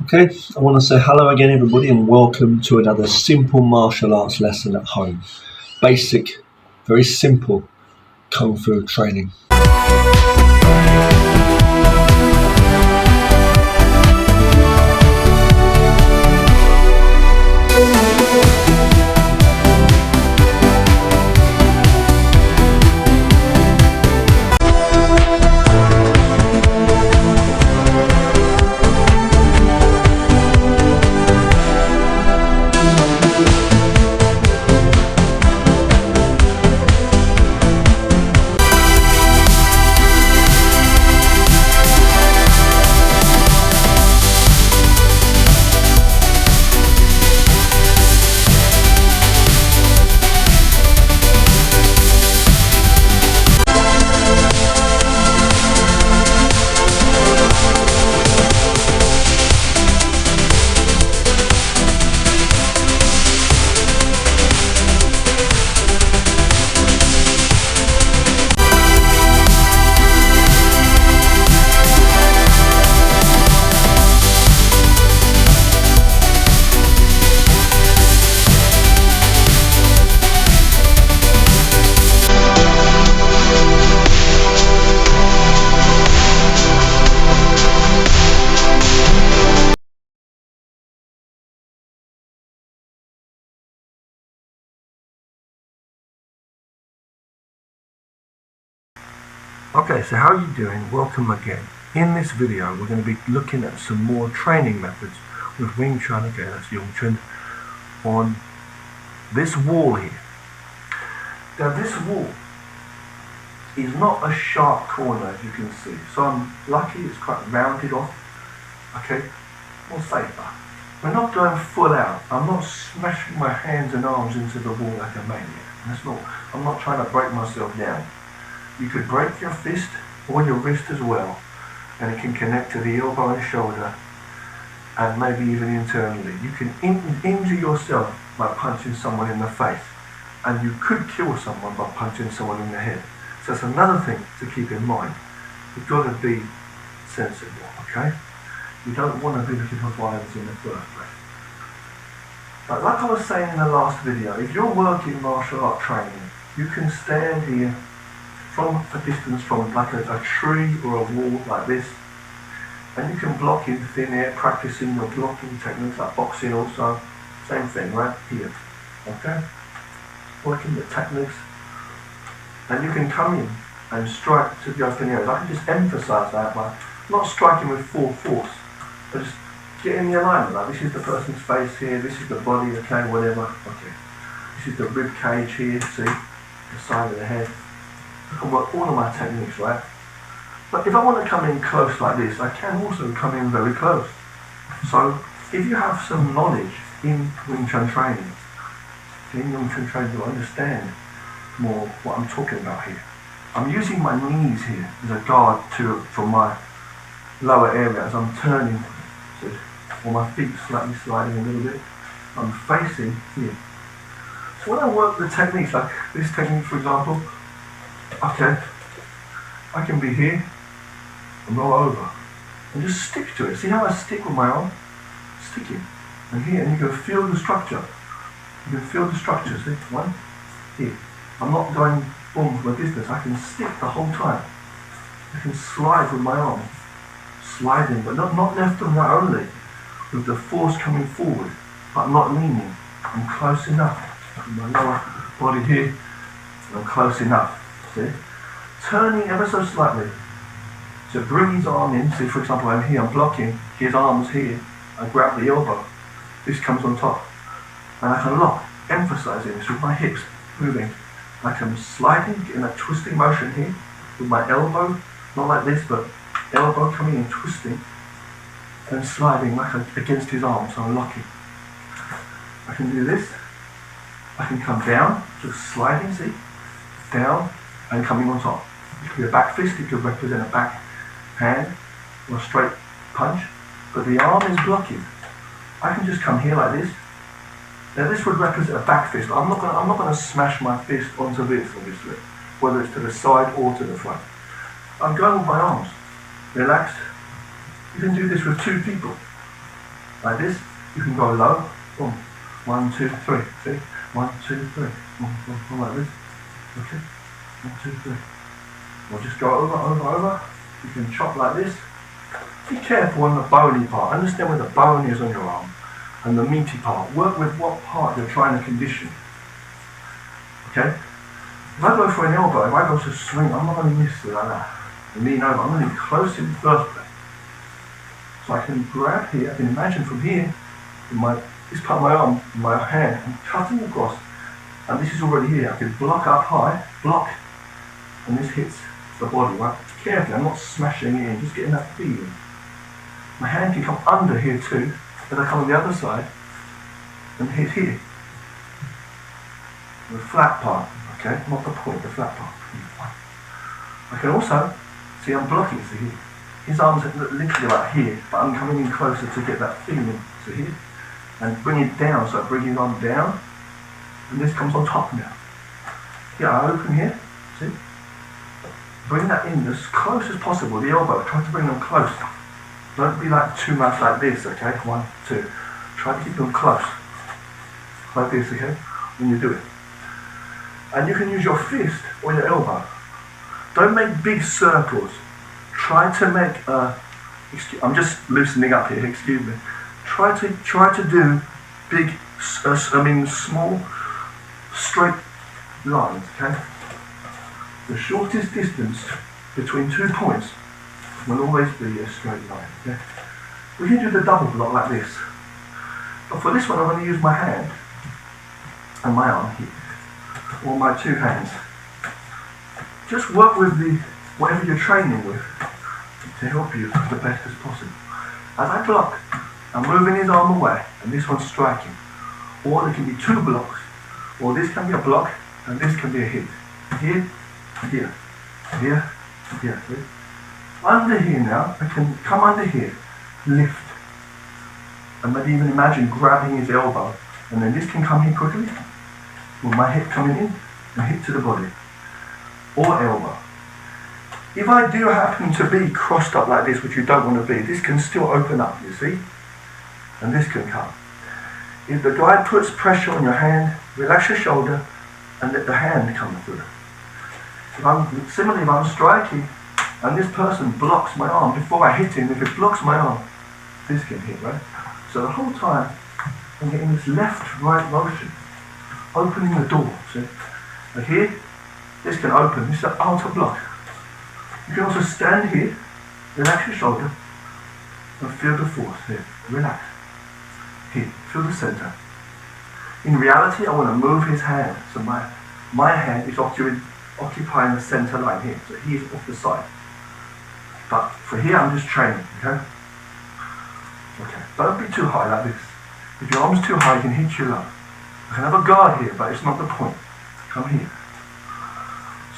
Okay, I want to say hello again, everybody, and welcome to another simple martial arts lesson at home. Basic, very simple Kung Fu training. Okay, so how are you doing? Welcome again. In this video, we're going to be looking at some more training methods with Wing Chun, okay, that's Yung Chun, on this wall here. Now this wall is not a sharp corner, as you can see, so I'm lucky it's quite rounded off, okay, more safer. We're not going full out. I'm not smashing my hands and arms into the wall like a maniac. I'm not trying to break myself down. You could break your fist or your wrist as well, and it can connect to the elbow and shoulder, and maybe even internally. You can injure yourself by punching someone in the face, and you could kill someone by punching someone in the head. So that's another thing to keep in mind. You've got to be sensible, okay? You don't want to be looking for violence in the first place. But like I was saying in the last video, if you're working martial art training, you can stand here from a distance from like a tree or a wall like this, and you can block in thin air, practicing your blocking techniques like boxing also, same thing right here, okay? Working the techniques, and you can come in and strike to the open areas. I can just emphasize that by not striking with full force, but just get in the alignment, like this is the person's face here, this is the body, okay, whatever, okay. This is the rib cage here, see, the side of the head. I can work all of my techniques, right? But if I want to come in close like this, I can also come in very close. So if you have some knowledge in Wing Chun training, you'll understand more what I'm talking about here. I'm using my knees here as a guard for my lower area as I'm turning, or my feet slightly sliding a little bit. I'm facing here. So when I work the techniques, like this technique for example, okay, I can be here and roll over and just stick to it. See how I stick with my arm? Sticking. And here, and you can feel the structure. You can feel the structure, see? One, here. I'm not going boom from a distance. I can stick the whole time. I can slide with my arm. Sliding, but not left and right only. With the force coming forward, but not leaning. I'm close enough. With my lower body here, I'm close enough. See? Turning ever so slightly to bring his arm in. See, for example, I'm here, I'm blocking, his arm's here, I grab the elbow, this comes on top, and I can lock, emphasizing this with my hips moving, like I'm sliding, getting a twisting motion here, with my elbow, not like this, but elbow coming and twisting, and sliding like against his arm, so I'm locking. I can do this, I can come down, just sliding, see, down, and coming on top. It could be a back fist, it could represent a back hand or a straight punch, but the arm is blocking. I can just come here like this. Now this would represent a back fist. I'm not gonna smash my fist onto this, obviously, whether it's to the side or to the front. I'm going with my arms, relaxed. You can do this with two people. like this. You can go low. Boom. 1, 2, 3. See? 1, 2, 3. Boom, like this. Okay. 1, 2, 3. Or just go over. You can chop like this. Be careful on the bony part. Understand where the bone is on your arm and the meaty part. Work with what part you're trying to condition. Okay? If I go for an elbow, if I go to swing, I'm not going to miss it like that. Lean over. I'm going to be close in the first place. So I can grab here. I can imagine from here, this part of my arm, my hand, I'm cutting across, and this is already here. I can block up high, and this hits the body, right? Carefully, I'm not smashing it in, just getting that feeling. My hand can come under here too, but I come on the other side and hit here. The flat part, okay? Not the point, the flat part. I can also, see I'm blocking, see here. His arms are literally like here, but I'm coming in closer to get that feeling, see here? And bring it down, so I bring his arm down, and this comes on top now. Here, I open here, see? Bring that in as close as possible, the elbow, try to bring them close. Don't be like too much like this, okay? 1, 2. Try to keep them close. Like this, okay? When you do it. And you can use your fist or your elbow. Don't make big circles. Try to make I'm just loosening up here, excuse me. Try to do big, small, straight lines, okay? The shortest distance between 2 points will always be a straight line, okay? We can do the double block like this. But for this one, I'm going to use my hand and my arm here, or my 2 hands. Just work with whatever you're training with to help you the best as possible. As I block, I'm moving his arm away, and this one's striking. Or there can be 2 blocks, or this can be a block, and this can be a hit. Here, here, here, here. See? Under here now, I can come under here, lift, and maybe even imagine grabbing his elbow, and then this can come here quickly, with my hip coming in, and hit to the body, or elbow. If I do happen to be crossed up like this, which you don't want to be, this can still open up, you see? And this can come. If the guy puts pressure on your hand, relax your shoulder and let the hand come through. Similarly, if I'm striking and this person blocks my arm before I hit him, if it blocks my arm, this can hit, right? So the whole time I'm getting this left-right motion, opening the door, see? Like here, this can open, this is an outer block. You can also stand here, relax your shoulder, and feel the force here. Relax. Here, feel the center. In reality, I want to move his hand. So my hand is occupying the center line here. So he's off the side. But for here, I'm just training, okay? Okay, don't be too high like this. If your arm's too high, you can hit you low. I can have a guard here, but it's not the point. Come here.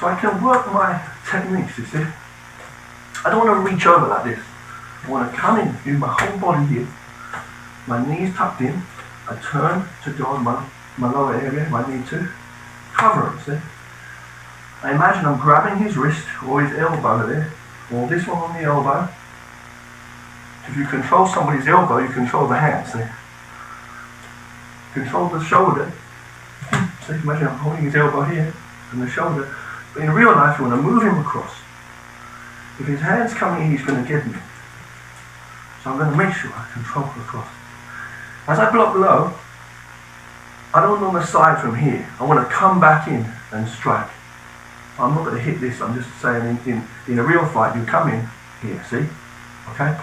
So I can work my techniques, you see. I don't want to reach over like this. I want to come in, use my whole body here. My knees tucked in. I turn to go on my lower area if I need to. Cover it, see. I imagine I'm grabbing his wrist or his elbow there, or this one on the elbow. If you control somebody's elbow, you control the hand, see. Control the shoulder. See, imagine I'm holding his elbow here and the shoulder. But in real life, you want to move him across. If his hand's coming in, he's going to get me. So I'm going to make sure I control across. As I block low, I don't want on the side from here. I want to come back in and strike. I'm not going to hit this. I'm just saying in a real fight, you come in here, see? Okay?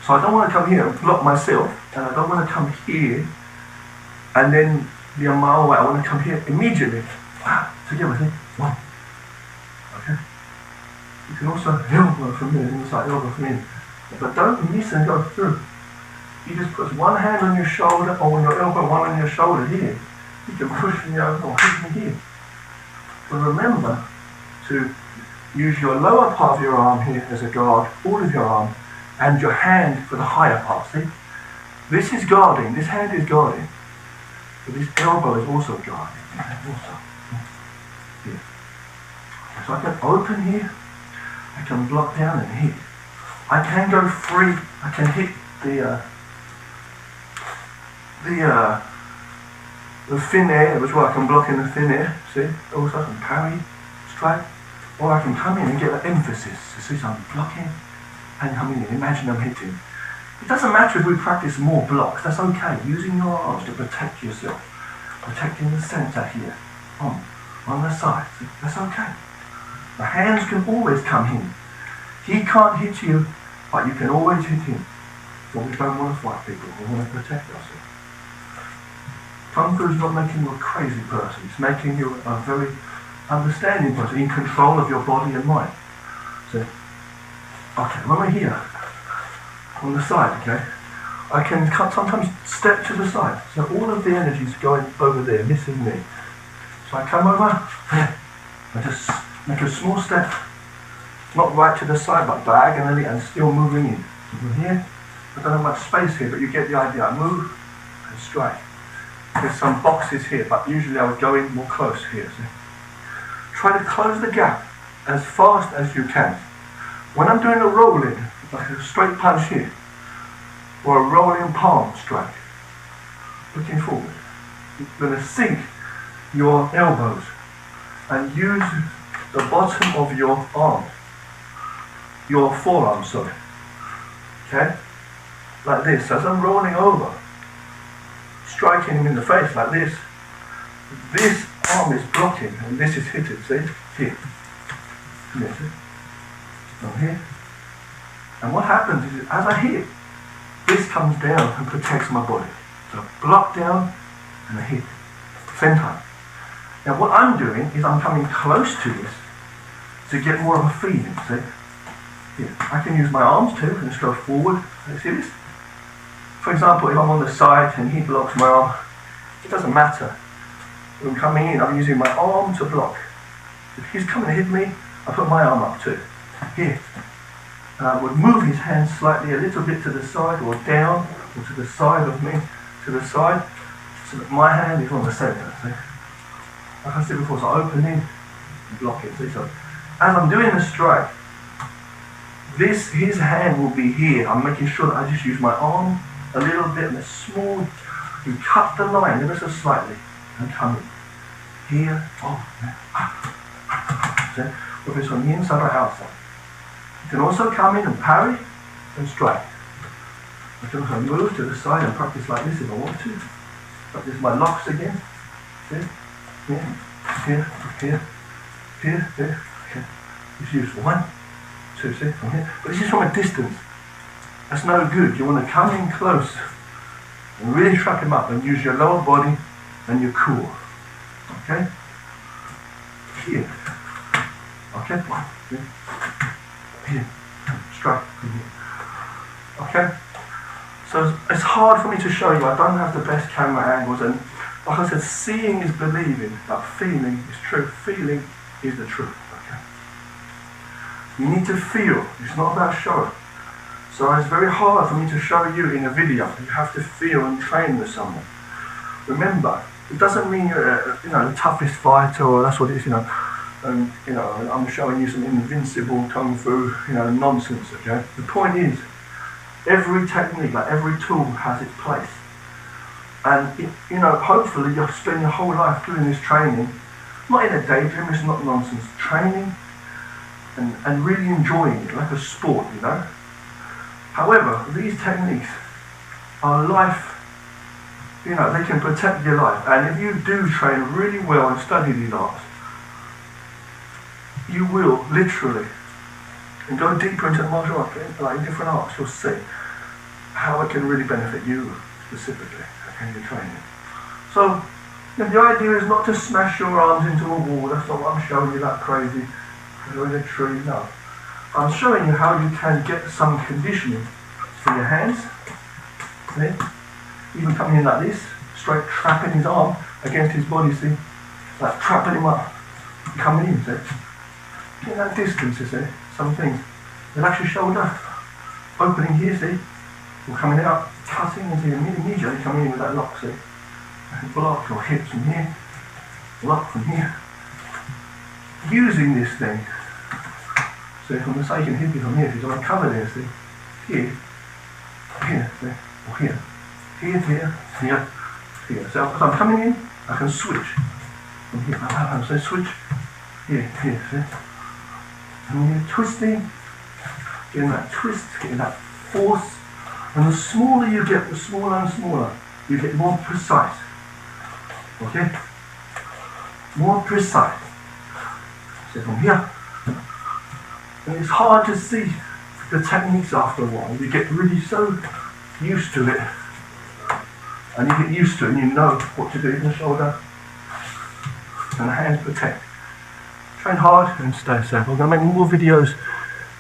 So I don't want to come here and block myself, and I don't want to come here and then be a mile away. I want to come here immediately. Together, see? 1. Okay? You can also elbow from here, inside elbow from here. But don't miss and go through. He just puts one hand on your shoulder, or on your elbow, one on your shoulder here. You can push me over or hit me here. But remember to use your lower part of your arm here as a guard, all of your arm, and your hand for the higher part, see? This is guarding, this hand is guarding. But this elbow is also guarding. Also. Here. So I can open here, I can block down and hit. I can go free, I can hit the thin air, which I can block in the thin air, see? Also I can parry, strike, or I can come in and get an emphasis. See, so I'm blocking and coming in. Imagine I'm hitting. It doesn't matter if we practice more blocks, that's okay. Using your arms to protect yourself. Protecting the centre here, on the side, see? That's okay. The hands can always come in. He can't hit you, but you can always hit him. So we don't want to fight people, we want to protect ourselves. Kung Fu is not making you a crazy person, it's making you a very understanding person, in control of your body and mind. So, okay, when we're here, on the side, okay, I can sometimes step to the side, so all of the energy is going over there, missing me. So I come over, I just make a small step, not right to the side, but diagonally and still moving in. From here, I don't have much space here, but you get the idea. I move and strike. There's some boxes here, but usually I would go in more close here. See? Try to close the gap as fast as you can. When I'm doing a rolling, like a straight punch here, or a rolling palm strike, looking forward, you're going to sink your elbows and use the bottom of your arm, your forearm, sorry, okay, like this. As I'm rolling over, striking him in the face like this arm is blocking and this is hitting, see, here, here, see? From here. And what happens is, as I hit, this comes down and protects my body. So block down and I hit, same time. Now what I'm doing is I'm coming close to this to get more of a feeling, see? Here. I can use my arms too and just go forward. See this? For example, if I'm on the side and he blocks my arm, it doesn't matter. When I'm coming in, I'm using my arm to block. If he's coming to hit me, I put my arm up too. Here. And I would move his hand slightly a little bit to the side or down or to the side of me, to the side, so that my hand is on the centre. See? Like I said before, so I open in and block it. See? So as I'm doing the strike, his hand will be here. I'm making sure that I just use my arm a little bit and a small, you cut the line ever so slightly and come in. Here, see? Whether it's on the inside or outside. You can also come in and parry and strike. I can also move to the side and practice like this if I want to. Practice my locks again. See? Here, here, here, here, here. Okay. It's useful. 1, 2, see? From here. But this is from a distance. That's no good. You want to come in close and really trap him up and use your lower body and your core. Okay? Here. Okay? 1, 2. Here, strike from here. Okay? So it's hard for me to show you. I don't have the best camera angles, and like I said, seeing is believing, but feeling is truth. Feeling is the truth. Okay? You need to feel. It's not about showing. So it's very hard for me to show you in a video. You have to feel and train with someone. Remember, it doesn't mean you're the toughest fighter, or that's what it is, and I'm showing you some invincible kung fu, nonsense, okay? The point is, every technique, like every tool has its place. And, hopefully you'll spend your whole life doing this training, not in a daydream, it's not nonsense, training and really enjoying it, like a sport, However, these techniques are life, they can protect your life. And if you do train really well and study these arts, you will literally, and go deeper into martial arts, like different arts, you'll see how it can really benefit you specifically, okay, your training. So, the idea is not to smash your arms into a wall. That's not what I'm showing you, that crazy, you're in a tree, no. I'm showing you how you can get some conditioning for your hands, see? Even coming in like this, straight trapping his arm against his body, see? Like trapping him up, coming in, see? Get that distance, you see, some things. Relax your shoulder, opening here, see? Or coming out, cutting, and see, immediately coming in with that lock, see? And block your hips from here, lock from here. Using this thing. So if I'm going to say you can hit me from here, if you don't cover there, see? Here, here, see? Or here. Here, here, here, here. So as I'm coming in, I can switch. From here, so switch, here, see? And you're twisting, getting that twist, getting that force. And the smaller you get, the smaller and smaller, you get more precise. Okay? More precise. So from here, and it's hard to see the techniques after a while. You get really so used to it, and you get used to it, and you know what to do in the shoulder and the hand protect. Train hard and stay safe. We're going to make more videos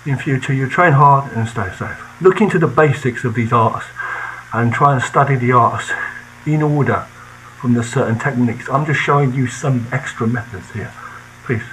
in future. You train hard and stay safe. Look into the basics of these arts and try and study the arts in order from the certain techniques. I'm just showing you some extra methods here. Please.